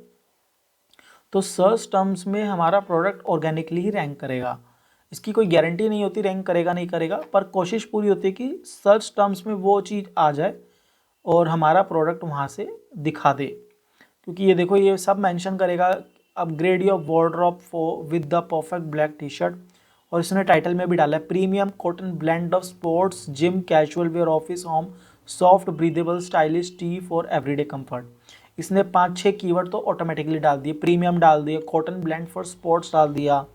तो सर्च टर्म्स में हमारा प्रोडक्ट ऑर्गेनिकली ही रैंक करेगा। इसकी कोई गारंटी नहीं होती रैंक करेगा नहीं करेगा, पर कोशिश पूरी होती है कि सर्च टर्म्स में वो चीज़ आ जाए और हमारा प्रोडक्ट वहाँ से दिखा दे। क्योंकि ये देखो ये सब मेंशन करेगा, upgrade your wardrobe for with the perfect black T shirt, और इसने टाइटल में भी डाला है premium cotton blend of sports gym casual wear office home soft breathable stylish T for everyday comfort. इसने 5-6 कीवर्ड तो ऑटोमेटिकली डाल दिए, प्रीमियम डाल दिया, कॉटन ब्लेंड फॉर स्पोर्ट्स डाल दिया,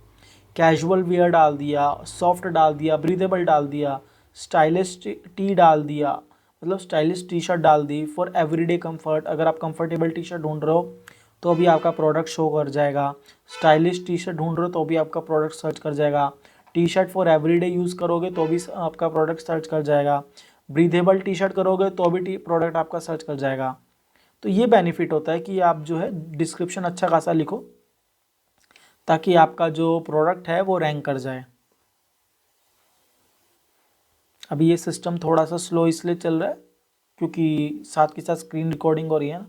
कैजुअल वेयर डाल दिया, सॉफ्ट डाल दिया, ब्रीदेबल डाल दिया, स्टाइलिश टी डाल दिया, मतलब स्टाइलिश टी शर्ट डाल दी, फॉर एवरीडे कंफर्ट, अगर आप कंफर्टेबल टी शर्ट ढूंढ रहे हो तो भी आपका प्रोडक्ट शो कर जाएगा, स्टाइलिश टी शर्ट ढूंढ रहे हो तो भी आपका प्रोडक्ट सर्च कर जाएगा, T shirt for everyday use करोगे तो भी आपका प्रोडक्ट सर्च कर जाएगा, ब्रीदेबल टी शर्ट करोगे तो भी प्रोडक्ट आपका सर्च कर जाएगा। तो ये बेनिफिट होता है कि आप जो है डिस्क्रिप्शन अच्छा खासा लिखो ताकि आपका जो प्रोडक्ट है वो रैंक कर जाए। अभी ये सिस्टम थोड़ा सा स्लो इसलिए चल रहा है क्योंकि साथ के साथ स्क्रीन रिकॉर्डिंग हो रही है ना,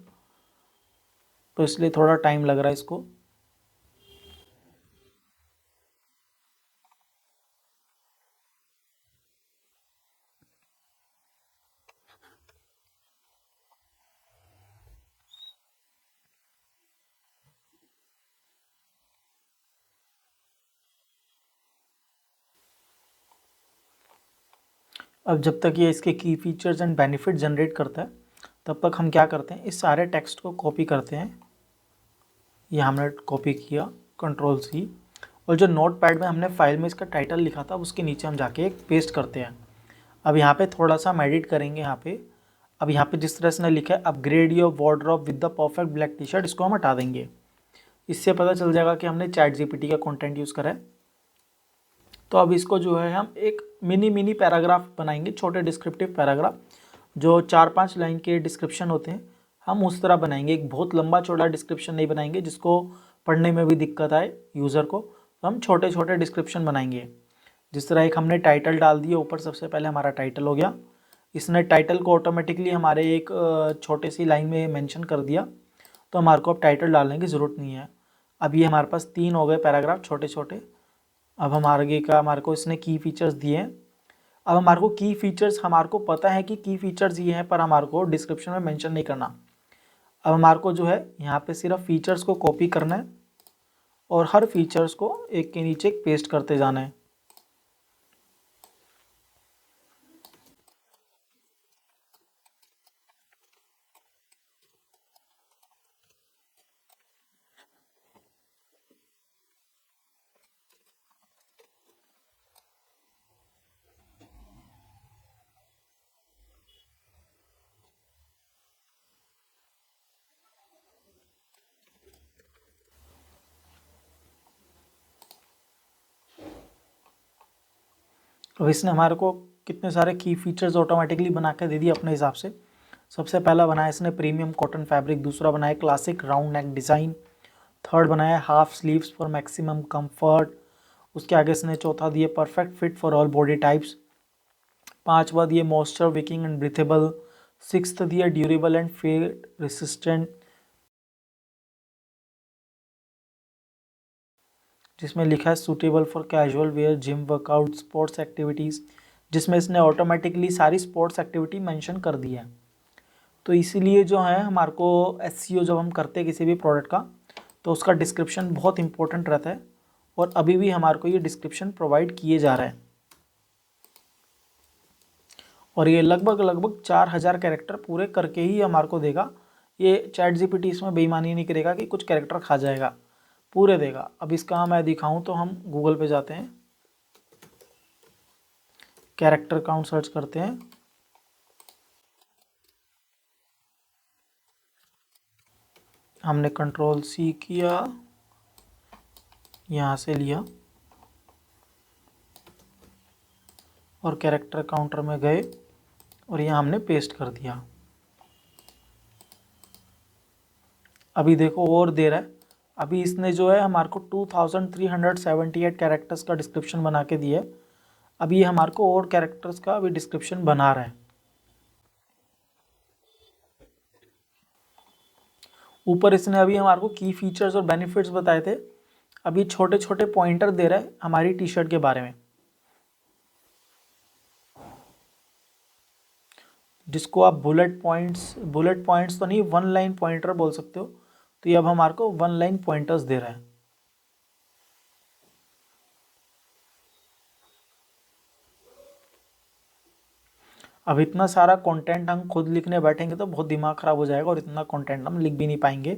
तो इसलिए थोड़ा टाइम लग रहा है इसको। अब जब तक ये इसके की फीचर्स एंड बेनिफिट जनरेट करता है तब तक हम क्या करते हैं, इस सारे टेक्स्ट को कॉपी करते हैं। ये हमने कॉपी किया Ctrl+C, और जो नोट पैड में हमने फाइल में इसका टाइटल लिखा था उसके नीचे हम जाके एक पेस्ट करते हैं। अब यहाँ पे थोड़ा सा हम एडिट करेंगे यहाँ पे। अब यहाँ पे जिस तरह से लिखा है upgrade your wardrobe with the perfect black T shirt, इसको हम हटा देंगे। इससे पता चल जाएगा कि हमने चैट GPT का कंटेंट यूज़ करा है। तो अब इसको जो है हम एक मिनी पैराग्राफ बनाएंगे, छोटे डिस्क्रिप्टिव पैराग्राफ जो 4-5 लाइन के डिस्क्रिप्शन होते हैं, हम उस तरह बनाएंगे। एक बहुत लंबा चौड़ा डिस्क्रिप्शन नहीं बनाएंगे जिसको पढ़ने में भी दिक्कत आए यूज़र को, तो हम छोटे छोटे डिस्क्रिप्शन बनाएंगे। जिस तरह एक हमने टाइटल डाल दिया ऊपर, सबसे पहले हमारा टाइटल हो गया, इसने टाइटल को ऑटोमेटिकली हमारे एक छोटे सी लाइन में मेंशन कर दिया, तो हमारे को अब टाइटल डालने की ज़रूरत नहीं है। अब ये हमारे पास 3 हो गए पैराग्राफ छोटे छोटे। अब हमारे को इसने की फीचर्स दिए हैं। अब हमारे को की फीचर्स, हमारे को पता है कि की फीचर्स ये हैं, पर हमारे को डिस्क्रिप्शन में मेंशन नहीं करना। अब हमारे को जो है यहाँ पे सिर्फ फीचर्स को कॉपी करना है और हर फीचर्स को एक के नीचे एक पेस्ट करते जाना है। अब इसने हमारे को कितने सारे की फीचर्स ऑटोमेटिकली बना के दे दिए अपने हिसाब से। सबसे पहला बनाया इसने प्रीमियम कॉटन फैब्रिक, दूसरा बनाया classic round neck design, third बनाया half sleeves for maximum comfort, उसके आगे इसने चौथा दिया perfect fit for all body types, पांचवा दिए moisture wicking and breathable, sixth दिया ड्यूरेबल एंड फेड रेसिस्टेंट, जिसमें लिखा है suitable for casual wear, gym workout, sports activities, जिसमें इसने ऑटोमेटिकली सारी स्पोर्ट्स एक्टिविटी मेंशन कर दी है। तो इसीलिए जो है हमारे को एसईओ जब हम करते हैं किसी भी प्रोडक्ट का, तो उसका डिस्क्रिप्शन बहुत इंपॉर्टेंट रहता है, और अभी भी हमारे को ये डिस्क्रिप्शन प्रोवाइड किए जा रहा है। और ये लगभग 4000 कैरेक्टर पूरे करके ही हमारे को देगा। ये चैट जीपीटी इसमें बेईमानी नहीं करेगा कि कुछ कैरेक्टर खा जाएगा, पूरे देगा। अब इसका मैं दिखाऊं तो हम गूगल पे जाते हैं, कैरेक्टर काउंट सर्च करते हैं, हमने कंट्रोल सी किया, यहाँ से लिया और कैरेक्टर काउंटर में गए और यहाँ हमने पेस्ट कर दिया। अभी देखो और दे रहा है। अभी इसने जो है हमारे को 2378 कैरेक्टर्स का डिस्क्रिप्शन बना के दिया है। अभी ये हमारे को और कैरेक्टर्स का अभी डिस्क्रिप्शन बना रहा है। ऊपर इसने अभी हमारे को की फीचर्स और बेनिफिट्स बताए थे, अभी छोटे छोटे पॉइंटर दे रहा है हमारी टी शर्ट के बारे में, जिसको आप बुलेट पॉइंट्स तो नहीं, वन लाइन पॉइंटर बोल सकते हो। तो ये अब हमारे को वन लाइन पॉइंटर्स दे रहा है। अब इतना सारा कंटेंट हम खुद लिखने बैठेंगे तो बहुत दिमाग ख़राब हो जाएगा, और इतना कंटेंट हम लिख भी नहीं पाएंगे।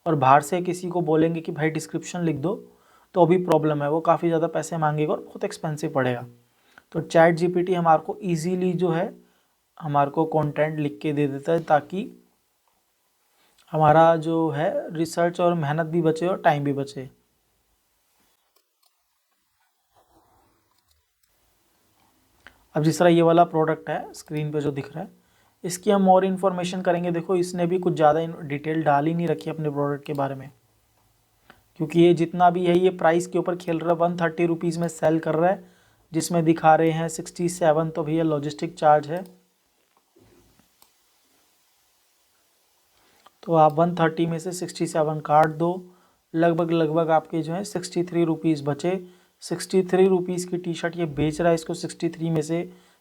और बाहर से किसी को बोलेंगे कि भाई डिस्क्रिप्शन लिख दो, तो अभी प्रॉब्लम है, वो काफ़ी ज़्यादा पैसे मांगेगा और बहुत एक्सपेंसिव पड़ेगा। तो चैट जीपीटी हमारे को ईजीली जो है हमारे को कंटेंट लिख के दे देता है, ताकि हमारा जो है रिसर्च और मेहनत भी बचे और टाइम भी बचे। अब जिस तरह ये वाला प्रोडक्ट है स्क्रीन पे जो दिख रहा है, इसकी हम और इन्फॉर्मेशन करेंगे। देखो इसने भी कुछ ज़्यादा डिटेल डाल ही नहीं रखी अपने प्रोडक्ट के बारे में, क्योंकि ये जितना भी है ये प्राइस के ऊपर खेल रहा है। 130 रुपीज़ में सेल कर रहा है, जिसमें दिखा रहे हैं 67, तो भैया लॉजिस्टिक चार्ज है। तो आप 130 में से 67 काट दो, लगभग आपके जो है 63 रुपीज़ बचे। 63 रुपीज़ की टी शर्ट ये बेच रहा है, इसको 63 में से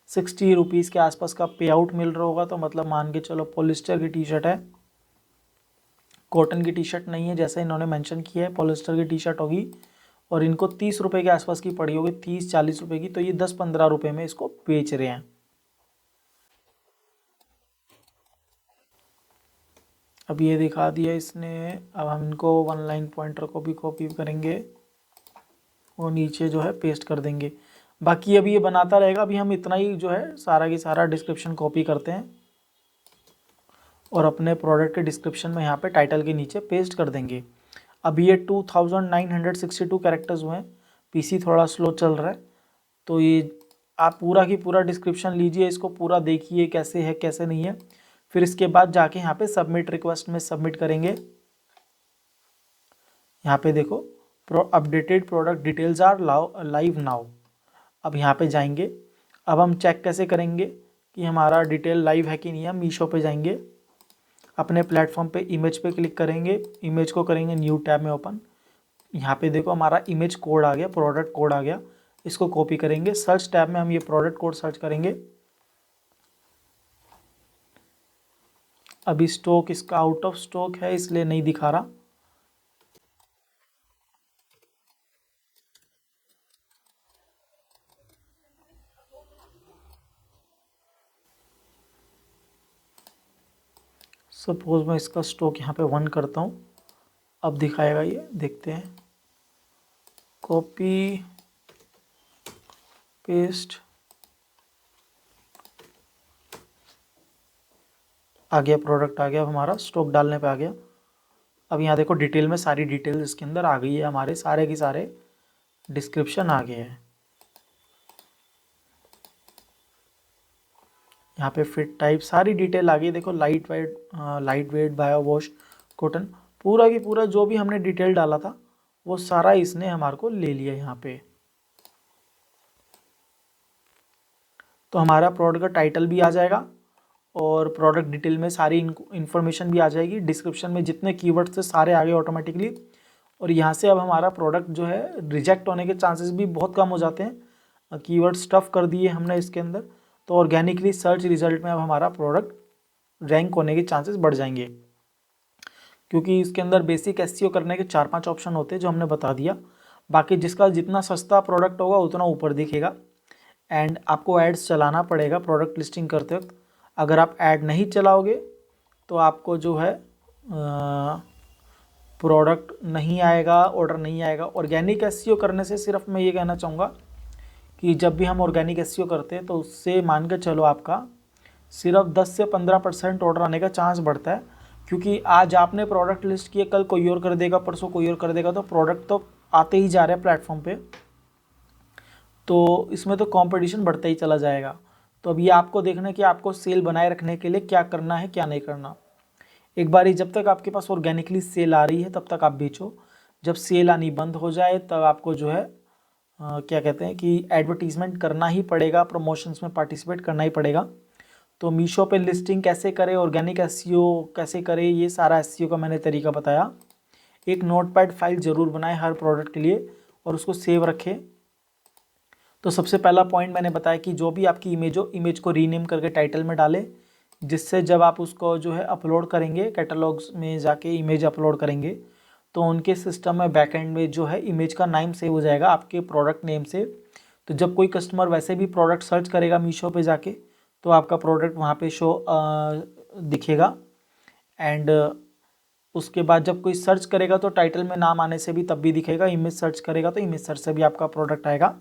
60 रुपीज़ के आसपास का पे आउट मिल रहा होगा। तो मतलब मान के चलो पॉलिस्टर की टी शर्ट है, कॉटन की टी शर्ट नहीं है जैसा इन्होंने मेंशन किया है, पॉलिस्टर की टी शर्ट होगी, और इनको 30 रुपये के आसपास की पड़ी होगी, 30-40 रुपये की। तो ये 10-15 रुपये में इसको बेच रहे हैं। अब ये दिखा दिया इसने। अब हम इनको वन लाइन पॉइंटर को भी कॉपी करेंगे और नीचे जो है पेस्ट कर देंगे। बाकी अभी ये बनाता रहेगा, अभी हम इतना ही जो है सारा की सारा डिस्क्रिप्शन कॉपी करते हैं और अपने प्रोडक्ट के डिस्क्रिप्शन में यहाँ पे टाइटल के नीचे पेस्ट कर देंगे। अभी ये 2962 कैरेक्टर्स हुए हैं, पीसी थोड़ा स्लो चल रहा है, तो ये आप पूरा की पूरा डिस्क्रिप्शन लीजिए, इसको पूरा देखिए कैसे है कैसे नहीं है। फिर इसके बाद जाके यहाँ पे सबमिट रिक्वेस्ट में सबमिट करेंगे। यहाँ पे देखो updated product details are live now. अब यहाँ पे जाएंगे। अब हम चेक कैसे करेंगे कि हमारा डिटेल लाइव है कि नहीं है। मीशो पे जाएंगे, अपने प्लेटफॉर्म पे इमेज पे क्लिक करेंगे, इमेज को करेंगे न्यू टैब में ओपन। यहाँ पे देखो हमारा इमेज कोड आ गया, प्रोडक्ट कोड आ गया। इसको कॉपी करेंगे, सर्च टैब में हम ये प्रोडक्ट कोड सर्च करेंगे। अभी स्टॉक इसका आउट ऑफ स्टॉक है इसलिए नहीं दिखा रहा। सपोज मैं इसका स्टॉक यहाँ पे 1 करता हूँ, अब दिखाएगा ये, देखते हैं। कॉपी पेस्ट, आ गया, प्रोडक्ट आ गया, अब हमारा स्टॉक डालने पे आ गया। अब यहाँ देखो डिटेल में सारी डिटेल इसके अंदर आ गई है, हमारे सारे के सारे डिस्क्रिप्शन आ गए हैं। यहाँ पे फिट टाइप सारी डिटेल आ गई, देखो light weight bio wash cotton, पूरा की पूरा जो भी हमने डिटेल डाला था वो सारा इसने हमारे को ले लिया यहाँ पे। तो हमारा प्रोडक्ट का टाइटल भी आ जाएगा और प्रोडक्ट डिटेल में सारी इन्फॉर्मेशन भी आ जाएगी। डिस्क्रिप्शन में जितने कीवर्ड्स थे सारे आ गए ऑटोमेटिकली। और यहाँ से अब हमारा प्रोडक्ट जो है रिजेक्ट होने के चांसेस भी बहुत कम हो जाते हैं। कीवर्ड स्टफ कर दिए हमने इसके अंदर, तो ऑर्गेनिकली सर्च रिजल्ट में अब हमारा प्रोडक्ट रैंक होने के चांसेस बढ़ जाएंगे, क्योंकि इसके अंदर बेसिक एसईओ करने के 4-5 ऑप्शन होते हैं जो हमने बता दिया। बाकी जिसका जितना सस्ता प्रोडक्ट होगा उतना ऊपर दिखेगा। एंड आपको एड्स चलाना पड़ेगा प्रोडक्ट लिस्टिंग करते वक्त। अगर आप ऐड नहीं चलाओगे तो आपको जो है प्रोडक्ट नहीं आएगा, ऑर्डर नहीं आएगा। ऑर्गेनिक एसईओ करने से सिर्फ मैं ये कहना चाहूँगा कि जब भी हम ऑर्गेनिक एसईओ करते हैं तो उससे मान के चलो आपका सिर्फ 10 से 15% ऑर्डर आने का चांस बढ़ता है। क्योंकि आज आपने प्रोडक्ट लिस्ट किए, कल कोई और कर देगा, परसों कोई और कर देगा, तो प्रोडक्ट तो आते ही जा रहे हैं प्लेटफॉर्म पे, तो इसमें तो कंपटीशन बढ़ता ही चला जाएगा। तो अब ये आपको देखना है कि आपको सेल बनाए रखने के लिए क्या करना है क्या नहीं करना। एक बार जब तक आपके पास ऑर्गेनिकली सेल आ रही है तब तक आप बेचो। जब सेल आनी बंद हो जाए तब आपको जो है क्या कहते हैं कि एडवर्टीजमेंट करना ही पड़ेगा, प्रमोशंस में पार्टिसिपेट करना ही पड़ेगा। तो मीशो पे लिस्टिंग कैसे करें, ऑर्गेनिक एसईओ कैसे करें, ये सारा एसईओ का मैंने तरीका बताया। एक नोटपैड फाइल ज़रूर बनाएं हर प्रोडक्ट के लिए और उसको सेव रखें। तो सबसे पहला पॉइंट मैंने बताया कि जो भी आपकी इमेज हो, इमेज को रीनेम करके टाइटल में डालें, जिससे जब आप उसको जो है अपलोड करेंगे, कैटलॉग्स में जाके इमेज अपलोड करेंगे तो उनके सिस्टम में बैकएंड में जो है इमेज का नाम सेव हो जाएगा आपके प्रोडक्ट नेम से। तो जब कोई कस्टमर वैसे भी प्रोडक्ट सर्च करेगा मीशो पे जाके तो आपका प्रोडक्ट वहाँ पे शो दिखेगा। एंड उसके बाद जब कोई सर्च करेगा तो टाइटल में नाम आने से भी तब भी दिखेगा, इमेज सर्च करेगा तो इमेज सर्च से भी आपका प्रोडक्ट आएगा।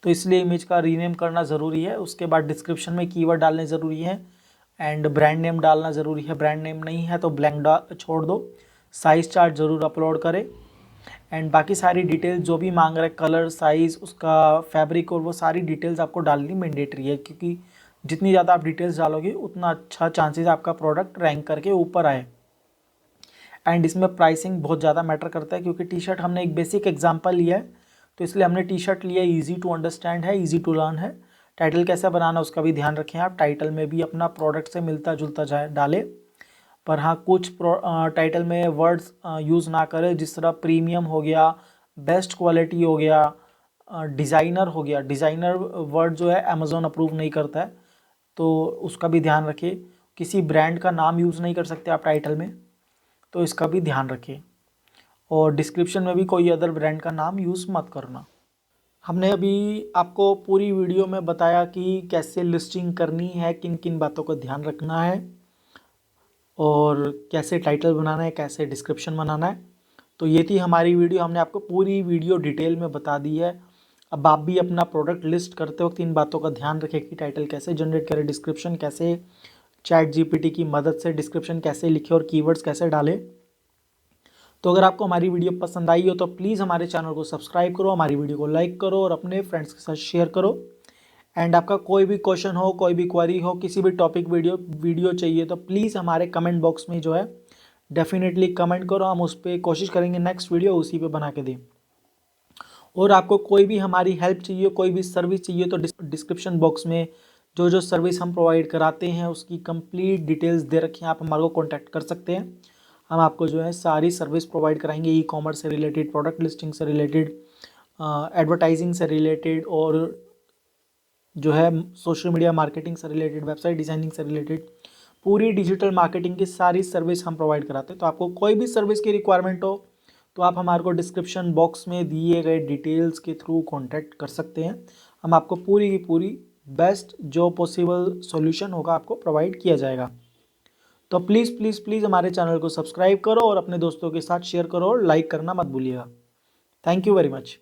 तो इसलिए इमेज का रीनेम करना ज़रूरी है। उसके बाद डिस्क्रिप्शन में कीवर्ड डालने ज़रूरी है एंड ब्रांड नेम डालना ज़रूरी है। ब्रांड नेम नहीं है तो ब्लैंक छोड़ दो। साइज़ चार्ट ज़रूर अपलोड करें एंड बाकी सारी डिटेल्स जो भी मांग रहे, कलर, साइज़, उसका फैब्रिक और वो सारी डिटेल्स आपको डालनी मैंडेटरी है, क्योंकि जितनी ज़्यादा आप डिटेल्स डालोगे उतना अच्छा चांसेस आपका प्रोडक्ट रैंक करके ऊपर आए। एंड इसमें प्राइसिंग बहुत ज़्यादा मैटर करता है, क्योंकि टी शर्ट हमने एक बेसिक एग्जांपल लिया है तो इसलिए हमने टी शर्ट लिया, इजी टू अंडरस्टैंड है, इजी टू लर्न है। टाइटल कैसे बनाना उसका भी ध्यान रखें आप, टाइटल में भी अपना प्रोडक्ट से मिलता जुलता जाए डालें। पर हाँ, कुछ टाइटल में वर्ड्स यूज़ ना करें, जिस तरह प्रीमियम हो गया, बेस्ट क्वालिटी हो गया, डिज़ाइनर हो गया। डिज़ाइनर वर्ड जो है अमेज़ॉन अप्रूव नहीं करता है तो उसका भी ध्यान रखिए। किसी ब्रांड का नाम यूज़ नहीं कर सकते आप टाइटल में, तो इसका भी ध्यान रखिए। और डिस्क्रिप्शन में भी कोई अदर ब्रांड का नाम यूज़ मत करना। हमने अभी आपको पूरी वीडियो में बताया कि कैसे लिस्टिंग करनी है, किन किन बातों का ध्यान रखना है और कैसे टाइटल बनाना है, कैसे डिस्क्रिप्शन बनाना है। तो ये थी हमारी वीडियो, हमने आपको पूरी वीडियो डिटेल में बता दी है। अब आप भी अपना प्रोडक्ट लिस्ट करते वक्त इन बातों का ध्यान रखें कि टाइटल कैसे जनरेट करें, डिस्क्रिप्शन कैसे, चैट जीपीटी की मदद से डिस्क्रिप्शन कैसे लिखें और कीवर्ड्स कैसे डालें। तो अगर आपको हमारी वीडियो पसंद आई हो तो प्लीज़ हमारे चैनल को सब्सक्राइब करो, हमारी वीडियो को लाइक करो और अपने फ्रेंड्स के साथ शेयर करो। एंड आपका कोई भी क्वेश्चन हो, कोई भी क्वेरी हो, किसी भी टॉपिक वीडियो चाहिए तो प्लीज़ हमारे कमेंट बॉक्स में जो है डेफिनेटली कमेंट करो, हम उस पर कोशिश करेंगे नेक्स्ट वीडियो उसी पे बना के दें। और आपको कोई भी हमारी हेल्प चाहिए, कोई भी सर्विस चाहिए तो डिस्क्रिप्शन बॉक्स में जो जो सर्विस हम प्रोवाइड कराते हैं उसकी कंप्लीट डिटेल्स दे रखी हैं, आप हमारे को कॉन्टैक्ट कर सकते हैं। हम आपको जो है सारी सर्विस प्रोवाइड कराएंगे, ई कॉमर्स से रिलेटेड, प्रोडक्ट लिस्टिंग से रिलेटेड, एडवर्टाइजिंग से रिलेटेड, और जो है सोशल मीडिया मार्केटिंग से रिलेटेड, वेबसाइट डिज़ाइनिंग से रिलेटेड, पूरी डिजिटल मार्केटिंग की सारी सर्विस हम प्रोवाइड कराते हैं। तो आपको कोई भी सर्विस की रिक्वायरमेंट हो तो आप हमारे को डिस्क्रिप्शन बॉक्स में दिए गए डिटेल्स के थ्रू कांटेक्ट कर सकते हैं। हम आपको पूरी की पूरी बेस्ट जो पॉसिबल सॉल्यूशन होगा आपको प्रोवाइड किया जाएगा। तो प्लीज़ प्लीज़ प्लीज़ हमारे चैनल को सब्सक्राइब करो और अपने दोस्तों के साथ शेयर करो और लाइक करना मत भूलिएगा। Thank you very much.